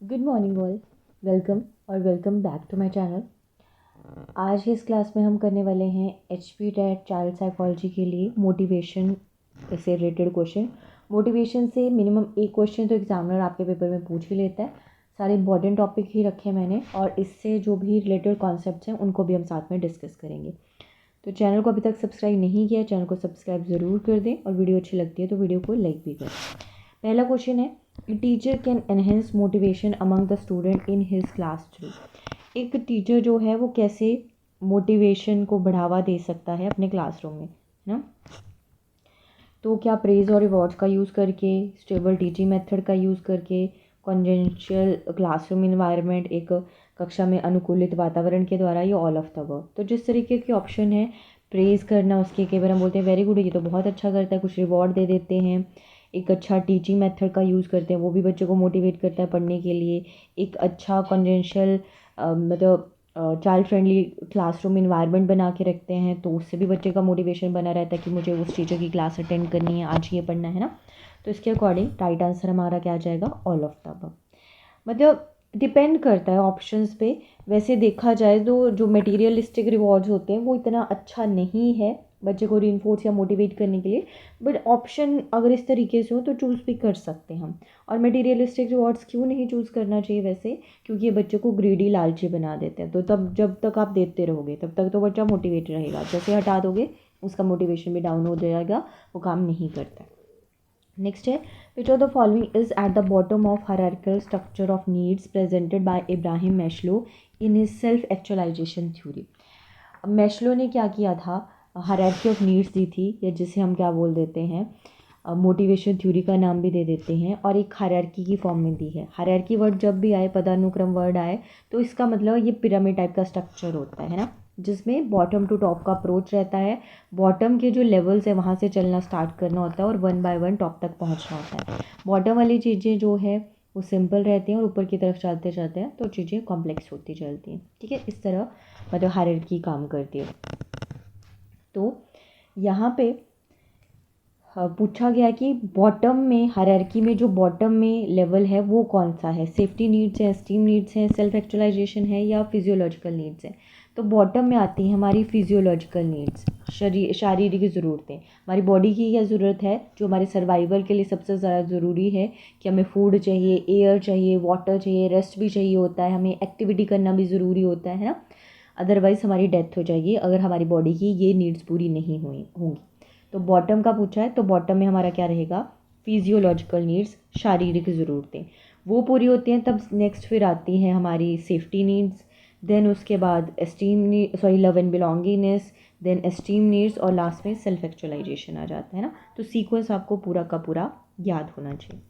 Good morning all. Welcome back to my channel. आज की इस क्लास में हम करने वाले हैं HP टेट चाइल्ड साइकोलॉजी के लिए मोटिवेशन से रिलेटेड क्वेश्चन। मोटिवेशन से मिनिमम एक क्वेश्चन तो एग्जामिनर आपके पेपर में पूछ ही लेता है। सारे इंपॉर्टेंट टॉपिक ही रखे मैंने और इससे जो भी रिलेटेड कॉन्सेप्ट्स हैं उनको भी हम साथ में डिस्कस करेंगे। तो चैनल को अभी तक सब्सक्राइब नहीं किया, चैनल को सब्सक्राइब ज़रूर कर दें और वीडियो अच्छी लगती है तो वीडियो को लाइक भी करें। पहला क्वेश्चन है, teacher can enhance motivation among the student in his class through. एक टीचर जो है वो कैसे मोटिवेशन को बढ़ावा दे सकता है अपने क्लासरूम में, है ना। तो क्या प्रेज और रिवॉर्ड्स का यूज़ करके, स्टेबल टीचिंग मेथड का यूज़ करके, कॉन्जेंशियल क्लासरूम इन्वायरमेंट, एक कक्षा में अनुकूलित वातावरण के द्वारा, या ऑल ऑफ द अबव। तो जिस तरीके के ऑप्शन है, प्रेज़ करना, उसके कई बार हम बोलते हैं वेरी गुड, ये तो बहुत अच्छा करता है, कुछ रिवॉर्ड दे देते हैं। एक अच्छा टीचिंग मेथड का यूज़ करते हैं, वो भी बच्चे को मोटिवेट करता है पढ़ने के लिए। एक अच्छा कॉन्जेंशियल मतलब चाइल्ड फ्रेंडली क्लासरूम इन्वायरमेंट बना के रखते हैं, तो उससे भी बच्चे का मोटिवेशन बना रहता है कि मुझे उस टीचर की क्लास अटेंड करनी है, आज ये पढ़ना है ना। तो इसके अकॉर्डिंग राइट आंसर हमारा क्या आ जाएगा, ऑल ऑफ द अबव। मतलब डिपेंड करता है ऑप्शंस पे। वैसे देखा जाए तो जो मटेरियलिस्टिक रिवॉर्ड्स होते हैं वो इतना अच्छा नहीं है बच्चे को रीइंफोर्स या मोटिवेट करने के लिए, बट ऑप्शन अगर इस तरीके से हो तो चूज़ भी कर सकते हैं हम। और मटेरियलिस्टिक रिवॉर्ड्स क्यों नहीं चूज़ करना चाहिए वैसे, क्योंकि ये बच्चे को ग्रीडी, लालची बना देते हैं। तो तब जब तक आप देते रहोगे तब तक तो बच्चा मोटिवेट रहेगा, जैसे हटा दोगे उसका मोटिवेशन भी डाउन हो जाएगा, वो काम नहीं करता है। नेक्स्ट है, which of the following is at the bottom of hierarchical structure of needs presented by Ibrahim Maslow in his self actualization theory. अब मैस्लो ने क्या किया था, हायरार्की ऑफ नीड्स दी थी, या जिसे हम क्या बोल देते हैं, मोटिवेशन थ्योरी का नाम भी दे देते हैं, और एक हायरार्की की फॉर्म में दी है। हायरार्की वर्ड जब भी आए, पदानुक्रम वर्ड आए, तो इसका मतलब ये पिरामिड टाइप का स्ट्रक्चर होता है ना, जिसमें बॉटम टू टॉप का अप्रोच रहता है। बॉटम के जो लेवल्स है वहाँ से चलना स्टार्ट करना होता है और वन बाय वन टॉप तक पहुँचना होता है। बॉटम वाली चीज़ें जो है वो सिंपल रहती हैं और ऊपर की तरफ चलते जाते हैं तो चीज़ें कॉम्प्लेक्स होती चलती हैं। ठीक है, इस तरह मतलब हायरार्की काम करती है। तो यहाँ पे पूछा गया कि बॉटम में, हायरार्की में जो बॉटम में लेवल है वो कौन सा है। सेफ्टी नीड्स हैं, स्टीम नीड्स हैं, सेल्फ एक्चुअलाइजेशन है, या फिजियोलॉजिकल नीड्स हैं। तो बॉटम में आती है हमारी फिजियोलॉजिकल नीड्स, शारीरिक ज़रूरतें। हमारी बॉडी की क्या ज़रूरत है, जो हमारे सर्वाइवल के लिए सबसे ज़्यादा ज़रूरी है, कि हमें फूड चाहिए, एयर चाहिए, वाटर चाहिए, रेस्ट भी चाहिए होता है, हमें एक्टिविटी करना भी ज़रूरी होता है ना। अदरवाइज़ हमारी डेथ हो जाएगी अगर हमारी बॉडी की ये नीड्स पूरी नहीं हुई होंगी। तो बॉटम का पूछा है, तो बॉटम में हमारा क्या रहेगा, फिजियोलॉजिकल नीड्स, शारीरिक ज़रूरतें, वो पूरी होती हैं। तब नेक्स्ट फिर आती हैं हमारी सेफ्टी नीड्स, देन उसके बाद love and belongingness, then esteem needs, और लास्ट में सेल्फ एक्चुअलाइजेशन आ जाता है ना। तो सीक्वेंस आपको पूरा का पूरा याद होना चाहिए।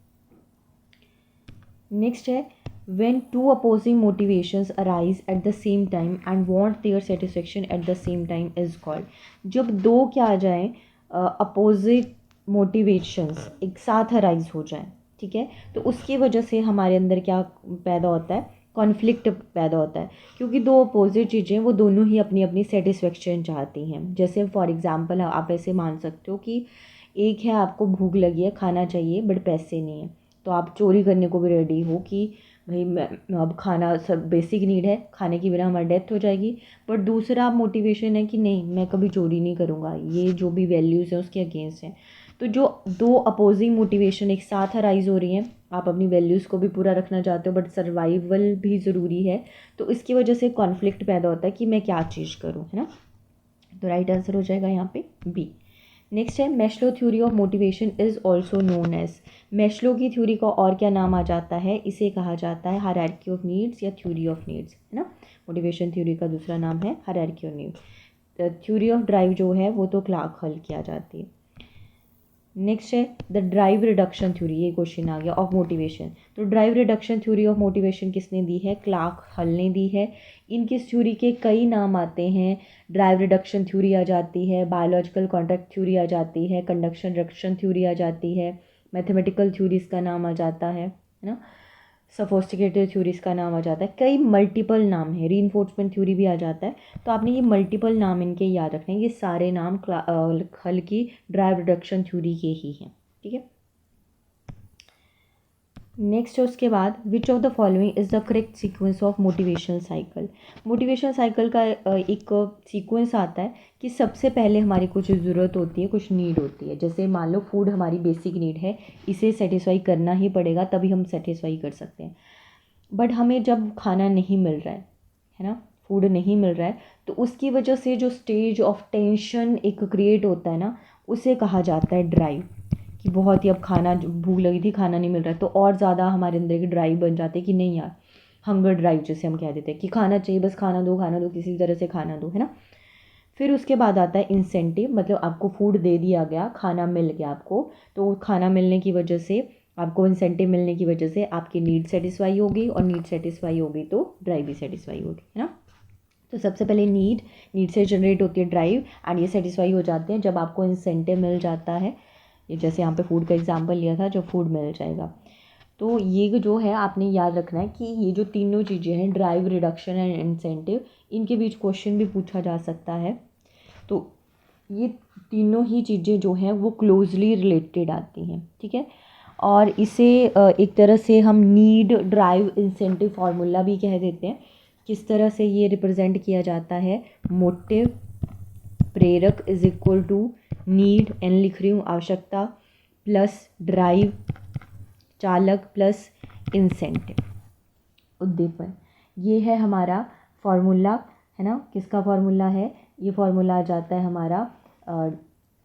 नेक्स्ट है, when two opposing motivations arise at the same time and want their satisfaction at the same time is called। जब दो क्या आ जाएं, अपोजिट मोटिवेशंस एक साथ अराइज हो जाएं, ठीक है, तो उसकी वजह से हमारे अंदर क्या पैदा होता है, कॉन्फ्लिक्ट पैदा होता है। क्योंकि दो अपोजिट चीज़ें वो दोनों ही अपनी अपनी सेटिस्फेक्शन चाहती हैं। जैसे फॉर एग्जांपल आप ऐसे मान सकते हो कि एक है, आपको भूख लगी है, खाना चाहिए बट पैसे नहीं है, तो आप चोरी करने को भी रेडी हो कि भाई मैं अब खाना सब बेसिक नीड है, खाने के बिना हमारी डेथ हो जाएगी। बट दूसरा मोटिवेशन है कि नहीं, मैं कभी चोरी नहीं करूँगा, ये जो भी वैल्यूज़ हैं उसके अगेंस्ट हैं। तो जो दो अपोजिंग मोटिवेशन एक साथ अराइज हो रही हैं, आप अपनी वैल्यूज़ को भी पूरा रखना चाहते हो बट सर्वाइवल भी ज़रूरी है, तो इसकी वजह से कॉन्फ्लिक्ट पैदा होता है कि मैं क्या चीज़ करूँ, है ना। तो राइट आंसर हो जाएगा यहाँ पे बी। नेक्स्ट है, Maslow theory of motivation is also known as. Maslow की थ्योरी का और क्या नाम आ जाता है, इसे कहा जाता है हायरार्की ऑफ नीड्स या थ्योरी ऑफ नीड्स, है ना। मोटिवेशन थ्योरी का दूसरा नाम है hierarchy of needs. Theory of drive जो है वो तो क्लार्क हल किया जाती है। नेक्स्ट है द ड्राइव रिडक्शन थ्योरी, ये क्वेश्चन आ गया, ऑफ मोटिवेशन। तो drive reduction theory of motivation किसने दी है, क्लार्क हल ने दी है। इनकी थ्योरी के कई नाम आते हैं, ड्राइव रिडक्शन थ्योरी आ जाती है, बायोलॉजिकल कॉन्ट्रैक्ट थ्योरी आ जाती है, कंडक्शन रिडक्शन थ्योरी आ जाती है, मैथमेटिकल थ्योरीज का नाम आ जाता है ना, सोफिस्टिकेटेड थ्योरीज का नाम आ जाता है, कई मल्टीपल नाम है, रीइंफोर्समेंट थ्योरी भी आ जाता है। तो आपने ये मल्टीपल नाम इनके याद रखने हैं, ये सारे नाम हल की ड्राइव रिडक्शन थ्योरी के ही हैं, ठीक है। नेक्स्ट है उसके बाद, विच of the following is the correct sequence of motivational cycle. Motivational cycle का एक सीक्वेंस आता है कि सबसे पहले हमारी कुछ ज़रूरत होती है, कुछ नीड होती है। जैसे मान लो फूड हमारी बेसिक नीड है, इसे सेटिस्फाई करना ही पड़ेगा तभी हम सेटिस्फाई कर सकते हैं। बट हमें जब खाना नहीं मिल रहा है ना, फूड नहीं मिल रहा है, तो उसकी वजह से जो स्टेज ऑफ टेंशन एक क्रिएट होता है ना, उसे कहा जाता है ड्राइव। कि बहुत ही अब खाना, भूख लगी थी, खाना नहीं मिल रहा है, तो और ज़्यादा हमारे अंदर एक ड्राइव बन जाते हैं कि नहीं यार, हंगर ड्राइव जैसे हम कह देते हैं कि खाना चाहिए, बस खाना दो, किसी तरह से खाना दो, है ना। फिर उसके बाद आता है इंसेंटिव, मतलब आपको फूड दे दिया गया, खाना मिल गया आपको, तो खाना मिलने की वजह से, आपको इंसेंटिव मिलने की वजह से आपकी नीड सेटिस्फाई होगी, और नीड सेटिस्फाई होगी तो ड्राइव भी सेटिस्फाई होगी, है ना। तो सबसे पहले नीड से जनरेट होती है ड्राइव, एंड ये सेटिस्फाई हो जाते हैं जब आपको इंसेंटिव मिल जाता है। ये जैसे यहाँ पे फूड का एग्जांपल लिया था, जब फूड मिल जाएगा। तो ये जो है आपने याद रखना है कि ये जो तीनों चीज़ें हैं, ड्राइव, रिडक्शन एंड इंसेंटिव, इनके बीच क्वेश्चन भी पूछा जा सकता है। तो ये तीनों ही चीज़ें जो हैं वो क्लोजली रिलेटेड आती हैं, ठीक है। और इसे एक तरह से हम नीड ड्राइव इंसेंटिव फार्मूला भी कह देते हैं। किस तरह से ये रिप्रेजेंट किया जाता है, मोटिव प्रेरक is equal to need, N लिख रही हूँ, आवश्यकता, प्लस ड्राइव चालक, प्लस इंसेंटिव उद्दीपन। ये है हमारा फॉर्मूला, है ना। किसका फॉर्मूला है, ये फॉर्मूला आ जाता है हमारा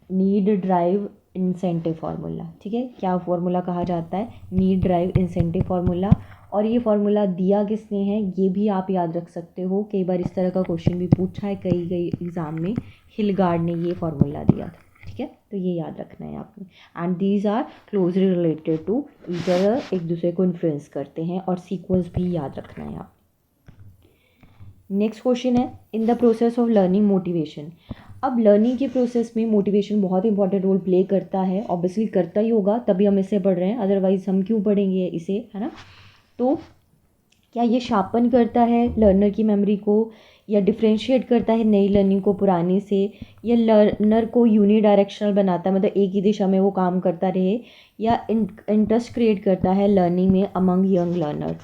नीड ड्राइव इंसेंटिव फार्मूला, ठीक है। क्या फार्मूला कहा जाता है, नीड ड्राइव इंसेंटिव फार्मूला। और ये फार्मूला दिया किसने है, ये भी आप याद रख सकते हो, कई बार इस तरह का क्वेश्चन भी पूछा है कई एग्ज़ाम में। हिलगार्ड ने ये फार्मूला दिया था, ठीक है। तो ये याद रखना है आपने। And these are closely related to each other, एक दूसरे को इन्फ्लुएंस करते हैं, और सीक्वेंस भी याद रखना है आप। नेक्स्ट क्वेश्चन है, in the process of learning motivation. अब लर्निंग के प्रोसेस में मोटिवेशन बहुत इंपॉर्टेंट रोल प्ले करता है, ऑब्वियसली करता ही होगा, तभी हम इसे पढ़ रहे हैं, अदरवाइज़ हम क्यों पढ़ेंगे इसे, है ना। तो क्या ये शार्पन करता है लर्नर की मेमोरी को, या डिफ्रेंशिएट करता है नई लर्निंग को पुरानी से, या लर्नर को यूनिडायरेक्शनल बनाता है, मतलब एक ही दिशा में वो काम करता रहे, या इंटरेस्ट क्रिएट करता है लर्निंग में अमंग यंग लर्नर।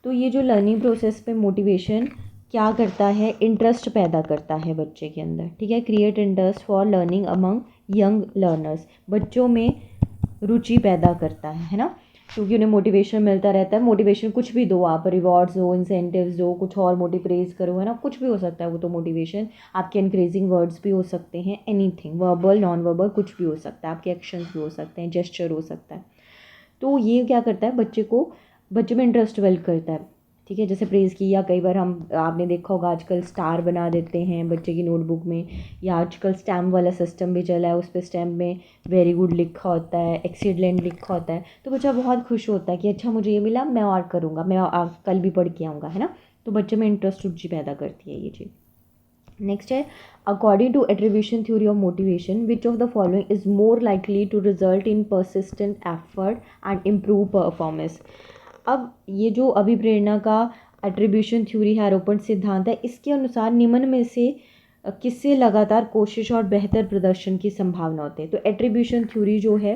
तो ये जो लर्निंग प्रोसेस पे मोटिवेशन क्या करता है, इंटरेस्ट पैदा करता है बच्चे के अंदर, ठीक है। Create interest for learning among young learners, बच्चों में रुचि पैदा करता है ना, क्योंकि उन्हें मोटिवेशन मिलता रहता है। मोटिवेशन कुछ भी दो आप, रिवॉर्ड्स दो, इंसेंटिव्स दो, कुछ और मोटिवेट करो, है ना, कुछ भी हो सकता है वो तो मोटिवेशन। आपके इनक्रीजिंग वर्ड्स भी हो सकते हैं, एनीथिंग, वर्बल नॉन वर्बल कुछ भी हो सकता है, आपके एक्शंस भी हो सकते हैं, जेस्चर हो सकता है। तो ये क्या करता है, बच्चे में इंटरेस्ट डेवलप करता है, ठीक है। जैसे प्रेज़ की, या कई बार आपने देखा होगा आजकल स्टार बना देते हैं बच्चे की नोटबुक में, या आजकल स्टैम्प वाला सिस्टम भी चला है, उस पर स्टैम्प में वेरी गुड लिखा होता है, एक्सीलेंट लिखा होता है, तो बच्चा बहुत खुश होता है कि अच्छा मुझे ये मिला, मैं और करूँगा, मैं कल भी पढ़ के आऊँगा, है ना। तो बच्चे में इंटरेस्ट, रुचि पैदा करती है ये चीज़। नेक्स्ट है, according to attribution theory of motivation, which of the following is more likely to result in persistent effort and improve performance. अब ये जो अभिप्रेरणा का एट्रीब्यूशन थ्योरी है, आरोपण सिद्धांत है, इसके अनुसार निम्न में से किससे लगातार कोशिश और बेहतर प्रदर्शन की संभावना होती है। तो एट्रीब्यूशन थ्योरी जो है,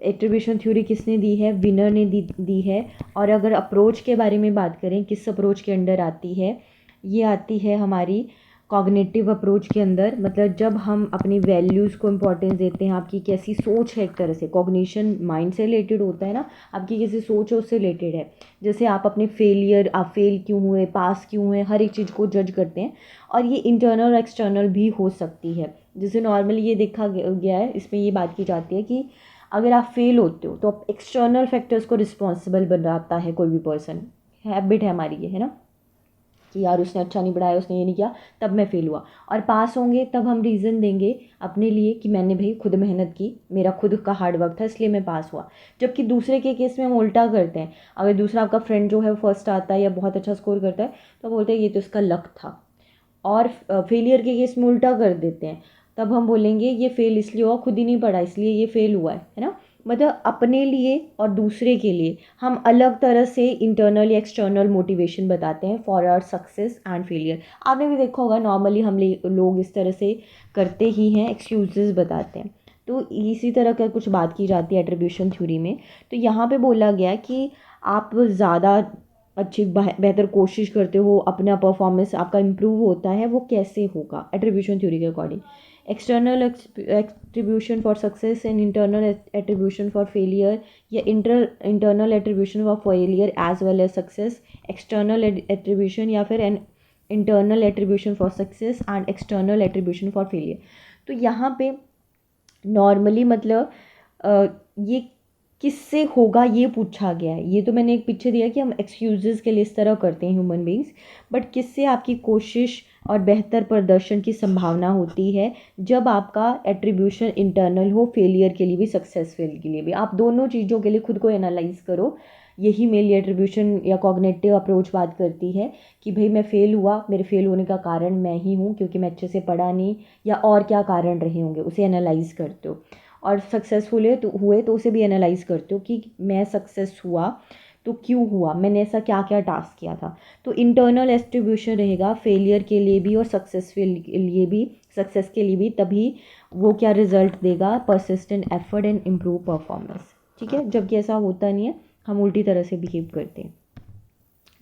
एट्रीब्यूशन थ्योरी किसने दी है, विनर ने दी है। और अगर अप्रोच के बारे में बात करें, किस अप्रोच के अंडर आती है, ये आती है हमारी कॉग्निटिव अप्रोच के अंदर। मतलब जब हम अपनी वैल्यूज़ को इम्पोर्टेंस देते हैं, आपकी कैसी सोच है, एक तरह से कॉग्निशन माइंड से रिलेटेड होता है ना, आपकी कैसी सोच है उससे रिलेटेड है। जैसे आप अपने फेलियर, आप फेल क्यों हुए, पास क्यों हुए, हर एक चीज़ को जज करते हैं, और ये इंटरनल और एक्सटर्नल भी हो सकती है। जैसे नॉर्मली ये देखा गया है, इसमें ये बात की जाती है कि अगर आप फेल होते हो तो आप एक्सटर्नल फैक्टर्स को रिस्पॉन्सिबल बनाता है कोई भी पर्सन। हैबिट है हमारी ये, है ना, कि यार उसने अच्छा नहीं पढ़ाया, उसने ये नहीं किया, तब मैं फ़ेल हुआ। और पास होंगे तब हम रीज़न देंगे अपने लिए कि मैंने भाई खुद मेहनत की, मेरा खुद का हार्ड वर्क था, इसलिए मैं पास हुआ। जबकि दूसरे के केस में हम उल्टा करते हैं। अगर दूसरा आपका फ्रेंड जो है वो फर्स्ट आता है या बहुत अच्छा स्कोर करता है, तो बोलते हैं ये तो इसका लक था। और फेलियर के केस में उल्टा कर देते हैं, तब हम बोलेंगे ये फेल इसलिए हुआ, खुद ही नहीं पढ़ा इसलिए ये फेल हुआ है ना। मतलब अपने लिए और दूसरे के लिए हम अलग तरह से इंटरनल या एक्सटर्नल मोटिवेशन बताते हैं for our success and failure. आपने भी देखा होगा, नॉर्मली हम लोग इस तरह से करते ही हैं, एक्सक्यूजेस बताते हैं। तो इसी तरह का कुछ बात की जाती है एट्रीब्यूशन थ्योरी में। तो यहाँ पे बोला गया कि आप ज़्यादा अच्छी बेहतर कोशिश करते हो, अपना परफॉर्मेंस आपका इम्प्रूव होता है, वो कैसे होगा एट्रीब्यूशन थ्योरी के according. External attribution for success and internal attribution for failure, या internal attribution for failure as well as success, external attribution या फिर an internal attribution for success and external attribution for failure. तो यहाँ पे normally मतलब ये किससे होगा ये पूछा गया है। ये तो मैंने एक पीछे दिया कि हम एक्सक्यूजेस के लिए इस तरह करते हैं ह्यूमन बींग्स, बट किससे आपकी कोशिश और बेहतर प्रदर्शन की संभावना होती है, जब आपका एट्रीब्यूशन इंटरनल हो, फेलियर के लिए भी सक्सेसफुल के लिए भी। आप दोनों चीज़ों के लिए खुद को एनालाइज करो। यही मेरी एट्रीब्यूशन या कॉग्निटिव अप्रोच बात करती है कि भाई मैं फ़ेल हुआ, मेरे फेल होने का कारण मैं ही हूँ क्योंकि मैं अच्छे से पढ़ा नहीं, या और क्या कारण रहे होंगे, उसे एनालाइज करते हो। और सक्सेसफुल हुए तो उसे भी एनालाइज करते हो कि मैं सक्सेस हुआ तो क्यों हुआ, मैंने ऐसा क्या क्या टास्क किया था। तो इंटरनल एट्रीब्यूशन रहेगा फेलियर के लिए भी और सक्सेसफुल के लिए भी, सक्सेस के लिए भी, तभी वो क्या रिजल्ट देगा, persistent effort and improve performance. ठीक है, जबकि ऐसा होता नहीं है, हम उल्टी तरह से बिहेव करते हैं।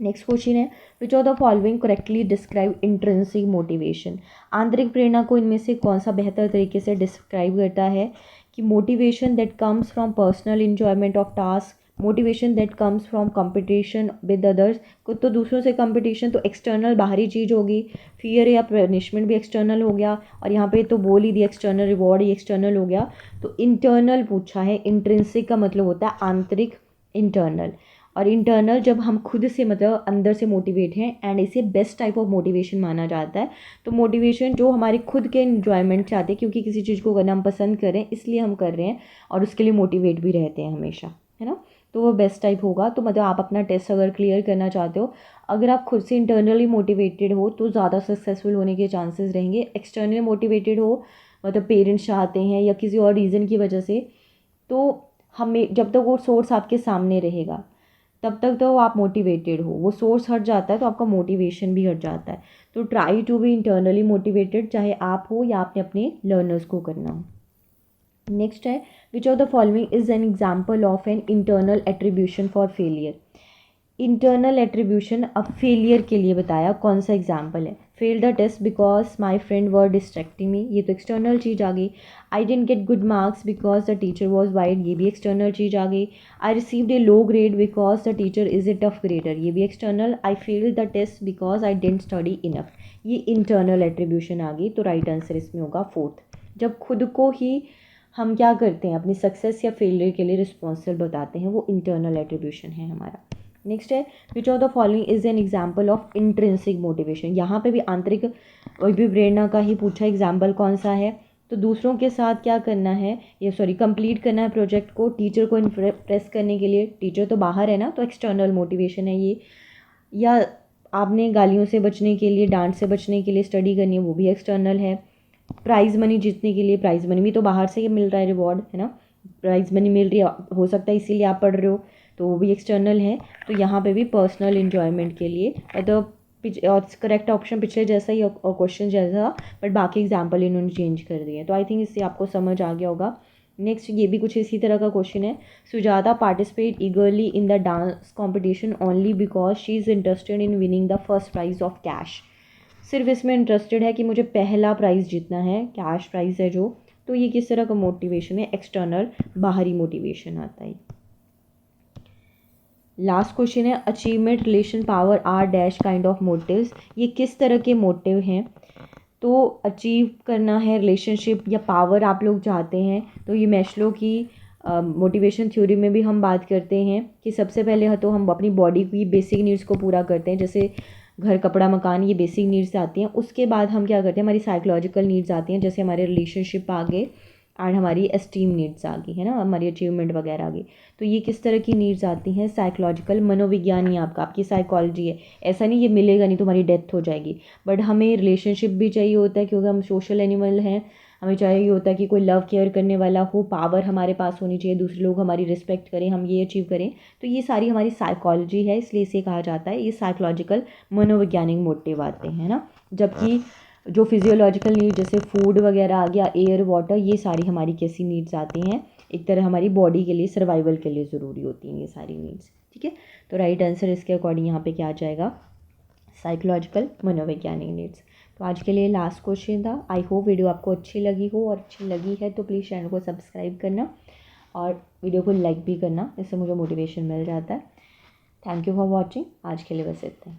नेक्स्ट क्वेश्चन है, which of the following correctly describe intrinsic motivation. आंतरिक प्रेरणा को इनमें से कौन सा बेहतर तरीके से डिस्क्राइब करता है? कि motivation that comes from personal enjoyment of task, motivation that comes from competition with others, को तो दूसरों से कंपटीशन तो एक्सटर्नल बाहरी चीज़ होगी, फियर या पनिशमेंट भी एक्सटर्नल हो गया, और यहाँ पे तो बोल ही दिया एक्सटर्नल रिवॉर्ड ही एक्सटर्नल हो गया। तो इंटरनल पूछा है, इंट्रिंसिक का मतलब होता है आंतरिक, इंटरनल। और इंटरनल जब हम खुद से मतलब अंदर से मोटिवेट हैं, एंड इसे बेस्ट टाइप ऑफ मोटिवेशन माना जाता है। तो मोटिवेशन जो हमारे खुद के इन्जॉयमेंट चाहते हैं, क्योंकि किसी चीज़ को करना हम पसंद कर रहे हैं इसलिए हम कर रहे हैं, और उसके लिए मोटिवेट भी रहते हैं हमेशा, है ना। तो वो बेस्ट टाइप होगा। तो मतलब आप अपना टेस्ट अगर क्लियर करना चाहते हो, अगर आप खुद से इंटरनली मोटिवेटेड हो तो ज़्यादा सक्सेसफुल होने के चांसेस रहेंगे। एक्सटर्नली मोटिवेटेड हो, मतलब पेरेंट्स चाहते हैं या किसी और रीज़न की वजह से, तो हमें जब तक वो सोर्स आपके सामने रहेगा तब तक तो आप मोटिवेटेड हो, वो सोर्स हट जाता है तो आपका मोटिवेशन भी हट जाता है। तो try to be internally motivated, चाहे आप हो या आपने अपने लर्नर्स को करना हो। नेक्स्ट है, which of the following is an example of an internal attribution for failure. Internal attribution अब फेलियर के लिए बताया, कौन सा एग्जाम्पल है? Fail the test because my friend were distracting me, ये तो एक्सटर्नल चीज़ आ गई। I didn't get good marks because the teacher was wide, ये भी एक्सटर्नल चीज़ आ गई। I received a low grade because the teacher is a tough grader, ये भी external. I fail the test because I didn't study enough, ये internal attribution आ गई। तो राइट आंसर इसमें होगा फोर्थ। जब खुद को ही हम क्या करते हैं, अपनी सक्सेस या फेलियर के लिए रिस्पॉन्सिबल बताते हैं, वो इंटरनल एट्रीब्यूशन है हमारा। नेक्स्ट है, which of the following is an example of intrinsic motivation. यहाँ पे भी आंतरिक प्रेरणा का ही पूछा, एग्जाम्पल कौन सा है? तो दूसरों के साथ क्या करना है, ये कंप्लीट करना है प्रोजेक्ट को, टीचर को इम्प्रेस करने के लिए। टीचर तो बाहर है ना, तो एक्सटर्नल मोटिवेशन है ये। या आपने गालियों से बचने के लिए, डांट से बचने के लिए स्टडी करनी है, वो भी एक्सटर्नल है। प्राइज़ मनी जीतने के लिए, प्राइज़ मनी भी तो बाहर से मिल रहा है, रिवॉर्ड है ना, प्राइज़ मनी मिल रही है, हो सकता है इसीलिए आप पढ़ रहे हो, तो वो भी एक्सटर्नल है। तो यहाँ पे भी पर्सनल इन्जॉयमेंट के लिए, मतलब और करेक्ट ऑप्शन पिछले जैसा ही और क्वेश्चन जैसा, बट बाकी एग्जाम्पल इन्होंने चेंज कर दिए। तो आई थिंक इससे आपको समझ आ गया होगा। नेक्स्ट ये भी कुछ इसी तरह का क्वेश्चन है, Sujata participate eagerly in the dance competition only because she is interested in winning the first prize of cash. सिर्फ इसमें इंटरेस्टेड है कि मुझे पहला प्राइज़ जीतना है, कैश प्राइज़ है जो। तो ये किस तरह का मोटिवेशन है? एक्सटर्नल, बाहरी मोटिवेशन आता है। लास्ट क्वेश्चन है, achievement, relation, power are dash kind of motives. ये किस तरह के मोटिव हैं? तो अचीव करना है, रिलेशनशिप या पावर आप लोग चाहते हैं, तो ये मैस्लो की मोटिवेशन थ्योरी में भी हम बात करते हैं कि सबसे पहले तो हम अपनी बॉडी की बेसिक नीड्स को पूरा करते हैं, जैसे घर, कपड़ा, मकान, ये बेसिक नीड्स आती हैं। उसके बाद हम क्या करते हैं, हमारी साइकोलॉजिकल नीड्स आती हैं, जैसे हमारे रिलेशनशिप आ गए एंड हमारी एस्टीम नीड्स आ गई, है ना, हमारी अचीवमेंट वगैरह आ गई। तो ये किस तरह की नीड्स आती हैं? साइकोलॉजिकल, मनोविज्ञान ही आपकी साइकोलॉजी है। ऐसा नहीं ये मिलेगा नहीं तुम्हारी डेथ हो जाएगी, बट हमें रिलेशनशिप भी चाहिए होता है क्योंकि हम सोशल एनिमल हैं। हमें चाहिए होता है कि कोई लव केयर करने वाला हो, पावर हमारे पास होनी चाहिए, दूसरे लोग हमारी रिस्पेक्ट करें, हम ये अचीव करें। तो ये सारी हमारी साइकोलॉजी है, इसलिए इसे कहा जाता है, ये साइकोलॉजिकल मनोवैज्ञानिक मोटिव आते हैं ना। जबकि जो फिजियोलॉजिकल नीड जैसे फूड वगैरह आ गया, एयर वाटर, ये सारी हमारी कैसी नीड्स आती हैं, एक तरह हमारी बॉडी के लिए, सर्वाइवल के लिए ज़रूरी होती हैं ये सारी नीड्स। ठीक है, तो राइट आंसर इसके अकॉर्डिंग यहाँ पे क्या आ जाएगा, साइकोलॉजिकल, मनोवैज्ञानिक नीड्स। तो आज के लिए लास्ट क्वेश्चन था। आई होप वीडियो आपको अच्छी लगी हो, और अच्छी लगी है तो प्लीज़ चैनल को सब्सक्राइब करना और वीडियो को लाइक भी करना, इससे मुझे मोटिवेशन मिल जाता है। Thank you for watching. आज के लिए बस इतना।